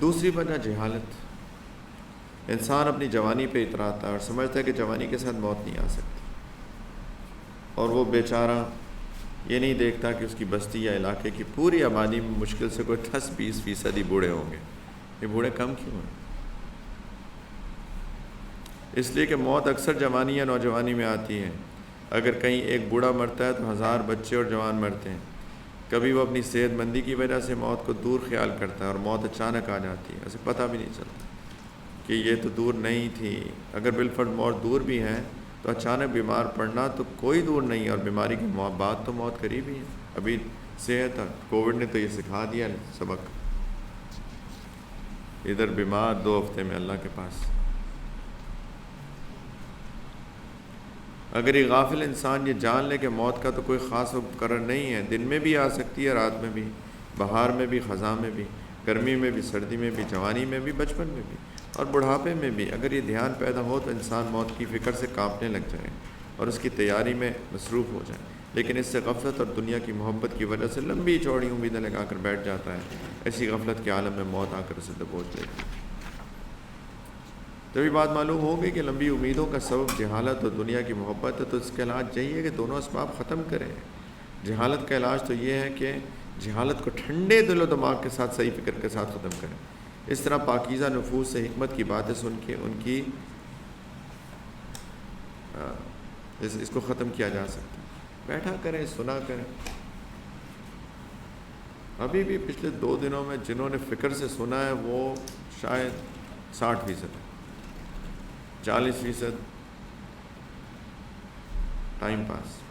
دوسری وجہ جہالت. انسان اپنی جوانی پہ اتراتا ہے اور سمجھتا ہے کہ جوانی کے ساتھ موت نہیں آ سکتی، اور وہ بیچارہ یہ نہیں دیکھتا کہ اس کی بستی یا علاقے کی پوری آبادی میں مشکل سے کوئی 10-20% ہی بوڑھے ہوں گے. یہ بوڑھے کم کیوں ہیں؟ اس لیے کہ موت اکثر جوانی یا نوجوانی میں آتی ہے. اگر کہیں ایک بوڑھا مرتا ہے تو 1000 بچے اور جوان مرتے ہیں. کبھی وہ اپنی صحت مندی کی وجہ سے موت کو دور خیال کرتا ہے اور موت اچانک آ جاتی ہے، اسے پتہ بھی نہیں چلتا کہ یہ تو دور نہیں تھی. اگر بالفرض موت دور بھی ہے تو اچانک بیمار پڑنا تو کوئی دور نہیں ہے، اور بیماری کی بعد تو موت قریب ہی ہے. ابھی صحت کووڈ نے تو یہ سکھا دیا سبق. ادھر بیمار 2 ہفتے میں اللہ کے پاس. اگر یہ غافل انسان یہ جان لے کہ موت کا تو کوئی خاص وقت مقرر نہیں ہے، دن میں بھی آ سکتی ہے، رات میں بھی، بہار میں بھی، خزاں میں بھی، گرمی میں بھی، سردی میں بھی، جوانی میں بھی، بچپن میں بھی اور بڑھاپے میں بھی. اگر یہ دھیان پیدا ہو تو انسان موت کی فکر سے کانپنے لگ جائے اور اس کی تیاری میں مصروف ہو جائے. لیکن اس سے غفلت اور دنیا کی محبت کی وجہ سے لمبی چوڑی امیدیں لگا کر بیٹھ جاتا ہے. ایسی غفلت کے عالم میں موت آ کر اسے دبوچ لے گی. جب یہ بات معلوم ہوگی کہ لمبی امیدوں کا سبب جہالت اور دنیا کی محبت ہے، تو اس کا علاج یہی ہے کہ دونوں اسباب ختم کریں. جہالت کا علاج تو یہ ہے کہ جہالت کو ٹھنڈے دل و دماغ کے ساتھ صحیح فکر کے ساتھ ختم کریں. اس طرح پاکیزہ نفوس سے حکمت کی باتیں سن کے ان کی اس کو ختم کیا جا سکتا ہے. بیٹھا کریں، سنا کریں. ابھی بھی پچھلے 2 دنوں میں جنہوں نے فکر سے سنا ہے وہ شاید 60% ہے. 40% ٹائم پاس.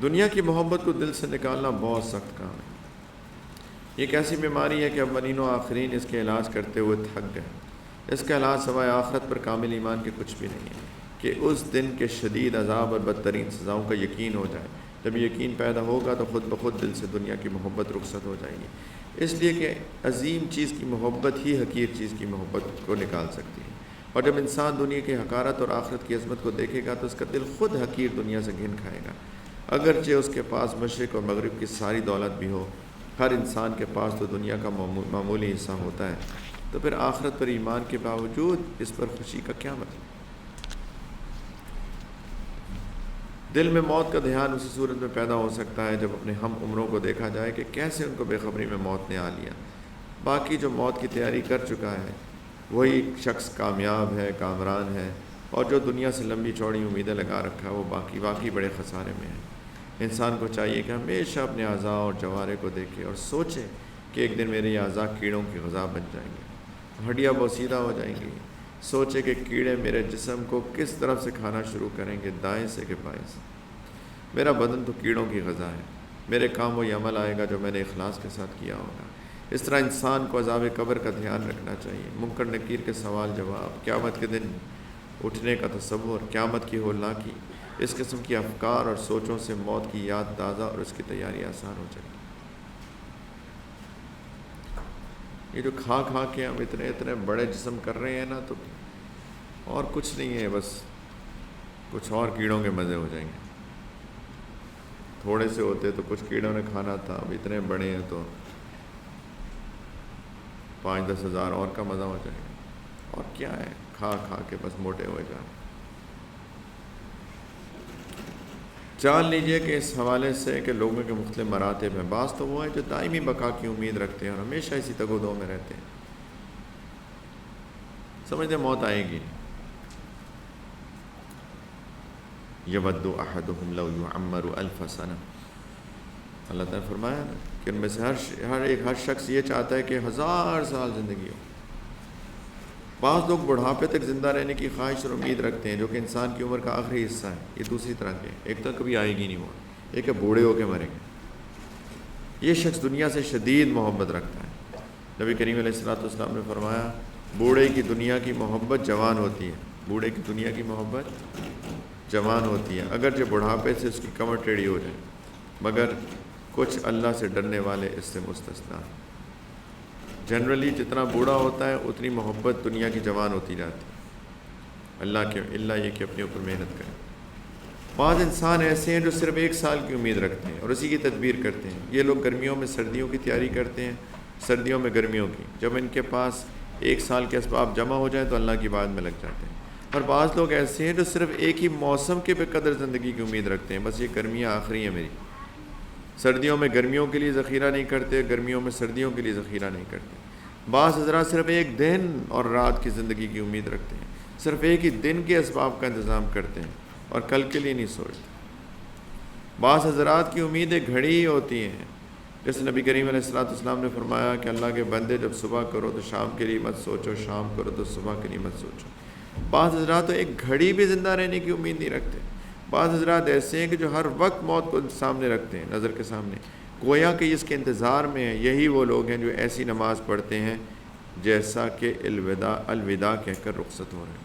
دنیا کی محبت کو دل سے نکالنا بہت سخت کام ہے. یہ ایک ایسی بیماری ہے کہ اولین و آخرین اس کے علاج کرتے ہوئے تھک گئے. اس کا علاج سوائے آخرت پر کامل ایمان کے کچھ بھی نہیں ہے کہ اس دن کے شدید عذاب اور بدترین سزاؤں کا یقین ہو جائے. جب یقین پیدا ہوگا تو خود بخود دل سے دنیا کی محبت رخصت ہو جائے گی. اس لیے کہ عظیم چیز کی محبت ہی حقیر چیز کی محبت کو نکال سکتی ہے. اور جب انسان دنیا کی حقارت اور آخرت کی عظمت کو دیکھے گا تو اس کا دل خود حقیر دنیا سے گھن کھائے گا. اگرچہ اس کے پاس مشرق اور مغرب کی ساری دولت بھی ہو، ہر انسان کے پاس تو دنیا کا معمولی حصہ ہوتا ہے. تو پھر آخرت پر ایمان کے باوجود اس پر خوشی کا کیا مطلب؟ دل میں موت کا دھیان اسی صورت میں پیدا ہو سکتا ہے جب اپنے ہم عمروں کو دیکھا جائے کہ کیسے ان کو بے خبری میں موت نے آ لیا. باقی جو موت کی تیاری کر چکا ہے وہی شخص کامیاب ہے، کامران ہے، اور جو دنیا سے لمبی چوڑی امیدیں لگا رکھا ہے وہ واقعی بڑے خسارے میں ہے. انسان کو چاہیے کہ ہمیشہ اپنے اعضاء اور جوارے کو دیکھے اور سوچے کہ ایک دن میرے یہ اعضاء کیڑوں کی غذا بن جائیں گے، ہڈیاں بوسیدہ ہو جائیں گی. سوچے کہ کیڑے میرے جسم کو کس طرف سے کھانا شروع کریں گے، دائیں سے کہ بائیں سے. میرا بدن تو کیڑوں کی غذا ہے. میرے کام وہی عمل آئے گا جو میں نے اخلاص کے ساتھ کیا ہوگا. اس طرح انسان کو عذاب قبر کا دھیان رکھنا چاہیے، منکر نکیر کے سوال جواب، قیامت کے دن اٹھنے کا تصور، قیامت کی ہولناکی، اس قسم کی افکار اور سوچوں سے موت کی یاد تازہ اور اس کی تیاری آسان ہو جائے گی. یہ جو کھا کے ہم اتنے بڑے جسم کر رہے ہیں نا، تو اور کچھ نہیں ہے، بس کچھ اور کیڑوں کے مزے ہو جائیں گے. تھوڑے سے ہوتے تو کچھ کیڑوں نے کھانا تھا، اب اتنے بڑے ہیں تو 5-10 ہزار اور کا مزہ ہو جائے گا. اور کیا ہے، کھا کے بس موٹے ہوئے جائیں. جان لیجئے کہ اس حوالے سے کہ لوگوں کے مختلف مراتب ہیں. بعض تو وہ ہیں جو دائمی بقا کی امید رکھتے ہیں اور ہمیشہ اسی تگ و دو میں رہتے ہیں، سمجھتے موت آئے گی. یود احدہم لو یعمر 1000 سنہ، اللہ تعالیٰ نے فرمایا نا کہ ان میں سے ہر شخص یہ چاہتا ہے کہ 1000 سال زندگی ہو. بعض لوگ بڑھاپے تک زندہ رہنے کی خواہش اور امید رکھتے ہیں جو کہ انسان کی عمر کا آخری حصہ ہے. یہ دوسری طرح کے، ایک تو کبھی آئے گی نہیں وہ، ایک ہے بوڑھے ہو کے مریں گے. یہ شخص دنیا سے شدید محبت رکھتا ہے. نبی کریم علیہ الصلوۃ والسلام نے فرمایا بوڑھے کی دنیا کی محبت جوان ہوتی ہے. بوڑھے کی دنیا کی محبت جوان ہوتی ہے، اگرچہ بڑھاپے سے اس کی کمر ٹیڑھی ہو جائے، مگر کچھ اللہ سے ڈرنے والے اس سے مستثنا ہیں. جنرلی جتنا بوڑھا ہوتا ہے اتنی محبت دنیا کی جوان ہوتی جاتی ہے، اللہ یہ کہ اپنے اوپر محنت کریں. بعض انسان ایسے ہیں جو صرف 1 سال کی امید رکھتے ہیں اور اسی کی تدبیر کرتے ہیں. یہ لوگ گرمیوں میں سردیوں کی تیاری کرتے ہیں، سردیوں میں گرمیوں کی. جب ان کے پاس 1 سال کے اسباب جمع ہو جائیں تو اللہ کی بات میں لگ جاتے ہیں. اور بعض لوگ ایسے ہیں جو صرف ایک ہی موسم کے بے قدر زندگی کی امید رکھتے ہیں، بس یہ گرمیاں آخری ہیں میری. سردیوں میں گرمیوں کے لیے ذخیرہ نہیں کرتے، گرمیوں میں سردیوں کے لیے ذخیرہ نہیں کرتے. بعض حضرات صرف ایک دن اور رات کی زندگی کی امید رکھتے ہیں، صرف ایک ہی دن کے اسباب کا انتظام کرتے ہیں اور کل کے لیے نہیں سوچتے. بعض حضرات کی امیدیں گھڑی ہی ہوتی ہیں، جیسے نبی کریم علیہ السلام نے فرمایا کہ اللہ کے بندے جب صبح کرو تو شام کے لیے مت سوچو، شام کرو تو صبح کے لیے مت سوچو. بعض حضرات تو ایک گھڑی بھی زندہ رہنے کی امید نہیں رکھتے. بعض حضرات ایسے ہیں کہ جو ہر وقت موت کو سامنے رکھتے ہیں، نظر کے سامنے، گویا کہ اس کے انتظار میں ہیں. یہی وہ لوگ ہیں جو ایسی نماز پڑھتے ہیں جیسا کہ الوداع کہہ کر رخصت ہو رہے ہیں.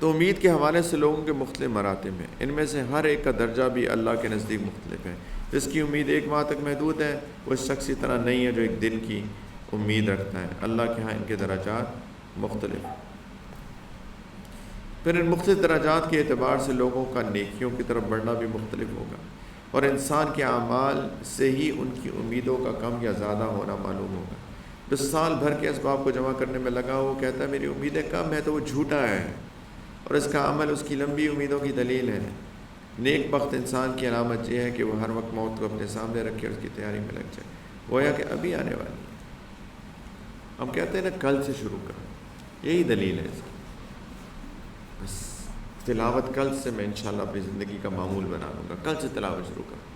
تو امید کے حوالے سے لوگوں کے مختلف مراتب ہیں. ان میں سے ہر ایک کا درجہ بھی اللہ کے نزدیک مختلف ہے. جس کی امید 1 ماہ تک محدود ہے وہ اس شخص کی طرح نہیں ہے جو 1 دن کی امید رکھتا ہے. اللہ کے ہاں ان کے درجات مختلف ہیں. پھر ان مختلف درجات کے اعتبار سے لوگوں کا نیکیوں کی طرف بڑھنا بھی مختلف ہوگا، اور انسان کے اعمال سے ہی ان کی امیدوں کا کم یا زیادہ ہونا معلوم ہوگا. جو سال بھر کے اسباب کو جمع کرنے میں لگا وہ کہتا ہے میری امیدیں کم ہے، تو وہ جھوٹا ہے، اور اس کا عمل اس کی لمبی امیدوں کی دلیل ہے. نیک بخت انسان کی علامت یہ ہے کہ وہ ہر وقت موت کو اپنے سامنے رکھے اور اس کی تیاری میں لگ جائے، گویا کہ ابھی آنے والی ہے. ہم کہتے ہیں نا کل سے شروع کرو، یہی دلیل ہے اس کی. بس تلاوت کل سے میں انشاءاللہ اپنی زندگی کا معمول بنا لوں گا، کل سے تلاوت شروع کروں.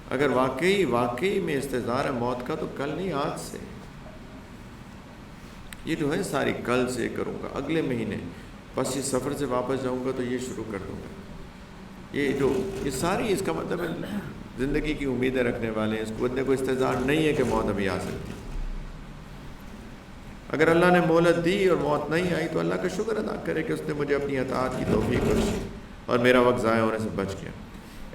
اگر واقعی میں استحضار ہے موت کا تو کل نہیں، آج سے. یہ جو ہے ساری کل سے کروں گا، اگلے مہینے بس یہ سفر سے واپس جاؤں گا تو یہ شروع کر دوں گا. یہ ساری اس کا مطلب ہے زندگی کی امیدیں رکھنے والے ہیں. اس کو بندے کو استحضار نہیں ہے کہ موت ابھی آ سکتی. اگر اللہ نے مہلت دی اور موت نہیں آئی تو اللہ کا شکر ادا کرے کہ اس نے مجھے اپنی اطاعت کی توفیق بخشی اور میرا وقت ضائع ہونے سے بچ گیا.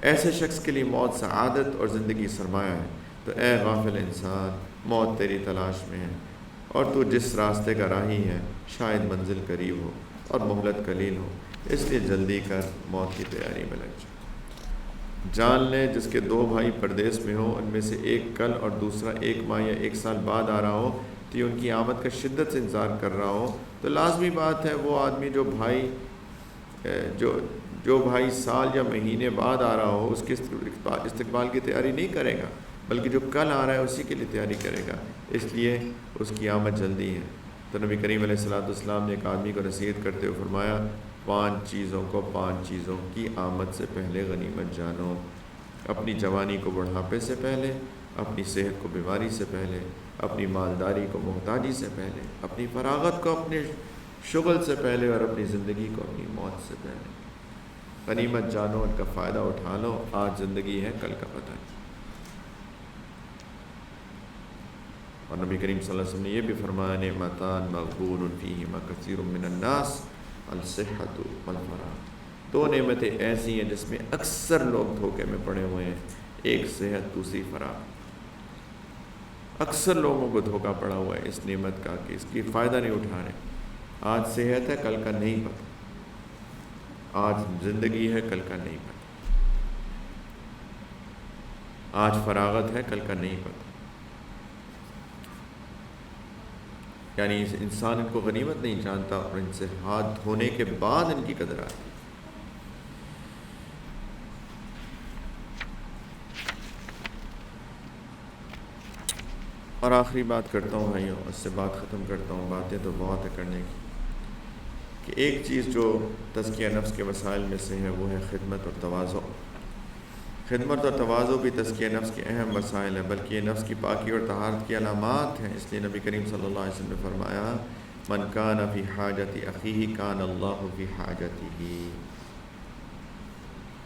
ایسے شخص کے لیے موت سعادت اور زندگی سرمایہ ہے. تو اے غافل انسان، موت تیری تلاش میں ہے اور تو جس راستے کا راہی ہے شاید منزل قریب ہو اور مہلت قلیل ہو، اس لیے جلدی کر موت کی تیاری میں لگ جا. جان لے جس کے 2 بھائی پردیس میں ہوں، ان میں سے ایک کل اور دوسرا 1 ماہ یا 1 سال بعد آ رہا ہو تو یہ ان کی آمد کا شدت سے انتظار کر رہا ہو، تو لازمی بات ہے وہ آدمی جو بھائی سال یا مہینے بعد آ رہا ہو اس کے استقبال کی تیاری نہیں کرے گا، بلکہ جو کل آ رہا ہے اسی کے لیے تیاری کرے گا. اس لیے اس کی آمد جلدی ہے. تو نبی کریم علیہ السلام نے ایک آدمی کو نصیحت کرتے ہوئے فرمایا 5 چیزوں کی آمد سے پہلے غنیمت جانو. اپنی جوانی کو بڑھاپے سے پہلے، اپنی صحت کو بیماری سے پہلے، اپنی مالداری کو محتاجی سے پہلے، اپنی فراغت کو اپنے شغل سے پہلے، اور اپنی زندگی کو اپنی موت سے پہلے. غنیمت جانو، ان کا فائدہ اٹھا لو. آج زندگی ہے، کل کا پتہ نہیں. اور نبی کریم صلی اللہ علیہ وسلم نے یہ بھی فرمایا نعمتان مغبون فیہما کثیر من الناس الصحۃ والفراغ. 2 نعمتیں ایسی ہیں جس میں اکثر لوگ دھوکے میں پڑے ہوئے ہیں، ایک صحت، دوسری فراغ. اکثر لوگوں کو دھوکہ پڑا ہوا ہے اس نعمت کا کہ اس کی فائدہ نہیں اٹھا رہے. آج صحت ہے، کل کا نہیں پتہ. آج زندگی ہے، کل کا نہیں پتہ. آج فراغت ہے، کل کا نہیں پتہ. یعنی انسان ان کو غنیمت نہیں جانتا اور ان سے ہاتھ دھونے کے بعد ان کی قدر آتی. اور آخری بات کرتا ہوں بھائیوں، اس سے بات ختم کرتا ہوں. باتیں تو بہت ہے کرنے کی، کہ ایک چیز جو تزکیہ نفس کے وسائل میں سے ہے وہ ہے خدمت اور تواضع. خدمت اور تواضع بھی تزکیہ نفس کے اہم وسائل ہیں، بلکہ یہ نفس کی پاکی اور طہارت کی علامات ہیں. اس لیے نبی کریم صلی اللہ علیہ وسلم نے فرمایا من کان فی حاجت اخیہ کان اللہ فی حاجتہ،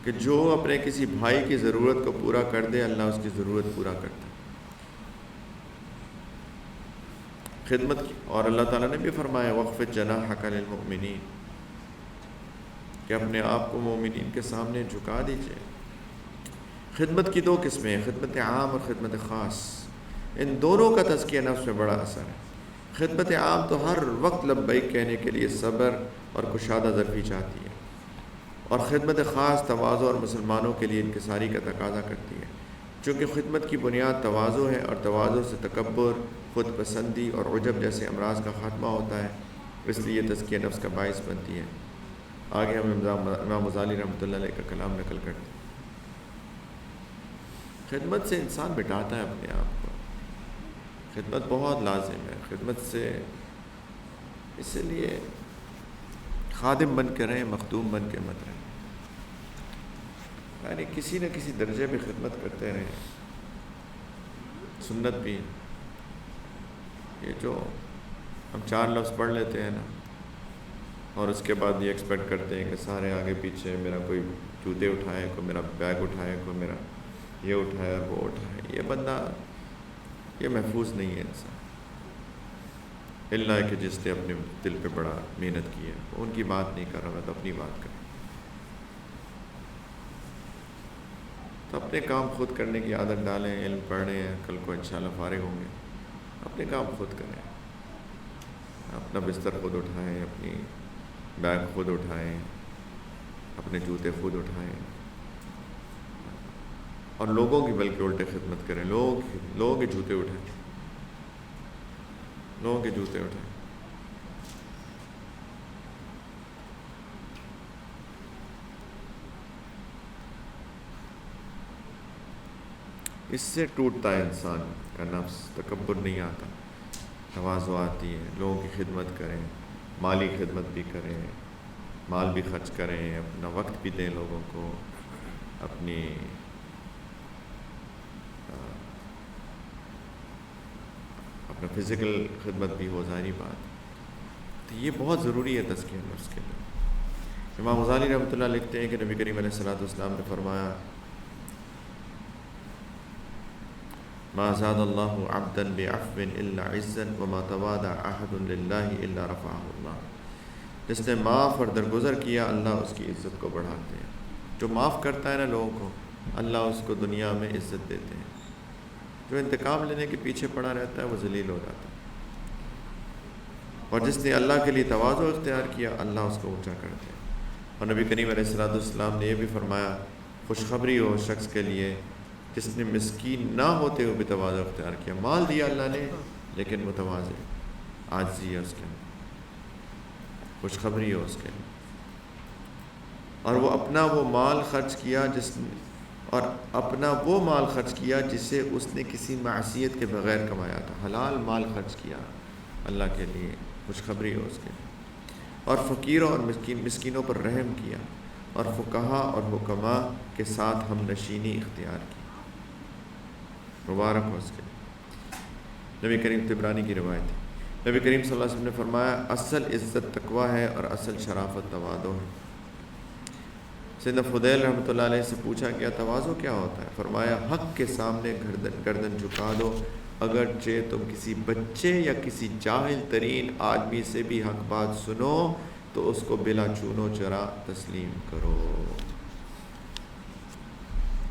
کہ جو اپنے کسی بھائی کی ضرورت کو پورا کر دے اللہ اس کی ضرورت پورا کرتا ہے. خدمت کی. اور اللہ تعالیٰ نے بھی فرمایا وَخْفِضْ جَنَاحَكَ لِلْمُؤْمِنِينَ، کہ اپنے آپ کو مومنین کے سامنے جھکا دیجئے. خدمت کی 2 قسمیں ہیں، خدمت عام اور خدمت خاص. ان دونوں کا تزکیہ نفس میں بڑا اثر ہے. خدمت عام تو ہر وقت لبیک کہنے کے لیے صبر اور کشادہ ظرفی چاہتی ہے، اور خدمت خاص تواضع اور مسلمانوں کے لیے انکساری کا تقاضا کرتی ہے، چونکہ خدمت کی بنیاد تواضع ہے، اور تواضع سے تکبر، خود پسندی اور عجب جیسے امراض کا خاتمہ ہوتا ہے، اس لیے یہ تزکیہ نفس کا باعث بنتی ہے۔ آگے ہم امام غزالی رحمۃ اللہ علیہ کا کلام نقل کرتے ہیں۔ خدمت سے انسان مٹاتا ہے اپنے آپ کو، خدمت بہت لازم ہے، خدمت سے اس لیے خادم بن کے رہیں، مخدوم بن کے مت رہیں، یعنی کسی نہ کسی درجے میں خدمت کرتے رہیں۔ سنت بھی یہ جو ہم 4 لفظ پڑھ لیتے ہیں نا، اور اس کے بعد یہ ایکسپیکٹ کرتے ہیں کہ سارے آگے پیچھے میرا کوئی جوتے اٹھائے، کوئی میرا بیگ اٹھائے، کوئی میرا یہ اٹھائے وہ اٹھائے، یہ بندہ یہ محفوظ نہیں ہے انسان، اللہ کہ جس نے اپنے دل پہ بڑا محنت کی ہے۔ ان کی بات نہیں کر رہا، میں تو اپنی بات کر رہا ہوں۔ تو اپنے کام خود کرنے کی عادت ڈالیں، علم پڑھ رہے ہیں، کل کو انشاءاللہ فارغ ہوں گے، اپنے کام خود کریں، اپنا بستر خود اٹھائیں، اپنی بیگ خود اٹھائیں، اپنے جوتے خود اٹھائیں، اور لوگوں کی بلکہ الٹے خدمت کریں، لوگوں کے جوتے اٹھائیں، لوگوں کے جوتے اٹھائیں۔ اس سے ٹوٹتا ہے انسان کا نفس، تکبر نہیں آتا، تواضع آتی ہے، لوگوں کی خدمت کریں، مالی خدمت بھی کریں، مال بھی خرچ کریں، اپنا وقت بھی دیں لوگوں کو، اپنی اپنا فزیکل خدمت بھی ہو، ظاہری بات۔ تو یہ بہت ضروری ہے تزکیہ نفس کے لیے۔ امام غزالی رحمۃ اللہ لکھتے ہیں کہ نبی کریم علیہ الصلوۃ والسلام نے فرمایا، ما زاد اللہ عبدا بعفو الا عزا وما تواضع احد للہ الا رفعہ اللہ۔ جس نے معاف اور درگزر کیا، اللہ اس کی عزت کو بڑھاتے ہیں۔ جو معاف کرتا ہے نا لوگوں کو، اللہ اس کو دنیا میں عزت دیتے ہیں۔ جو انتقام لینے کے پیچھے پڑا رہتا ہے وہ ذلیل ہو جاتا ہے، اور جس نے اللہ کے لیے تواضع اختیار کیا، اللہ اس کو اونچا کرتے ہیں۔ اور نبی کریم علیہ الصلوۃ والسلام نے یہ بھی فرمایا، خوشخبری ہو شخص کے لیے جس نے مسکین نہ ہوتے ہوئے بھی تواضع اختیار کیا۔ مال دیا اللہ نے، لیکن متواضع، عاجزی ہے اس کے اندر، خوشخبری ہو اس کے لیے۔ اور وہ اپنا وہ مال خرچ کیا جسے اس نے کسی معصیت کے بغیر کمایا تھا، حلال مال خرچ کیا اللہ کے لیے، خوشخبری ہو اس کے لیے۔ اور فقیروں اور مسکینوں پر رحم کیا، اور فقہا اور حکماء کے ساتھ ہم نشینی اختیار کی، مبارک ہو اس کے لیے۔ نبی کریم، طبرانی کی روایت ہے، نبی کریم صلی اللہ علیہ وسلم نے فرمایا، اصل عزت تقویٰ ہے اور اصل شرافت تواضع ہے۔ سیدنا فضیل رحمۃ اللہ علیہ سے پوچھا گیا، تواضع کیا ہوتا ہے؟ فرمایا، حق کے سامنے گردن جھکا دو، اگرچہ تم کسی بچے یا کسی جاہل ترین آدمی سے بھی حق بات سنو تو اس کو بلا چونو چرا تسلیم کرو۔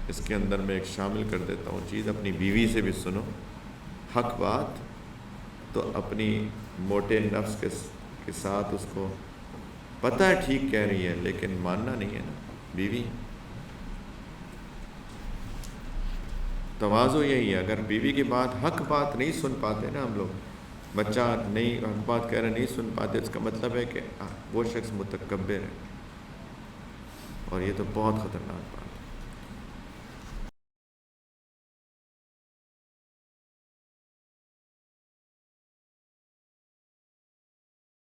اس کے اندر میں ایک شامل کر دیتا ہوں چیز، اپنی بیوی سے بھی سنو حق بات، تو اپنی موٹے نفس کے ساتھ اس کو پتہ ہے ٹھیک کہہ رہی ہے لیکن ماننا نہیں ہے نا، بیوی۔ تواضع یہی ہے، اگر بیوی کی بات حق بات نہیں سن پاتے نا ہم لوگ، بچہ نہیں حق بات کہہ رہے نہیں سن پاتے، اس کا مطلب ہے کہ وہ شخص متکبر ہے، اور یہ تو بہت خطرناک بات ہے۔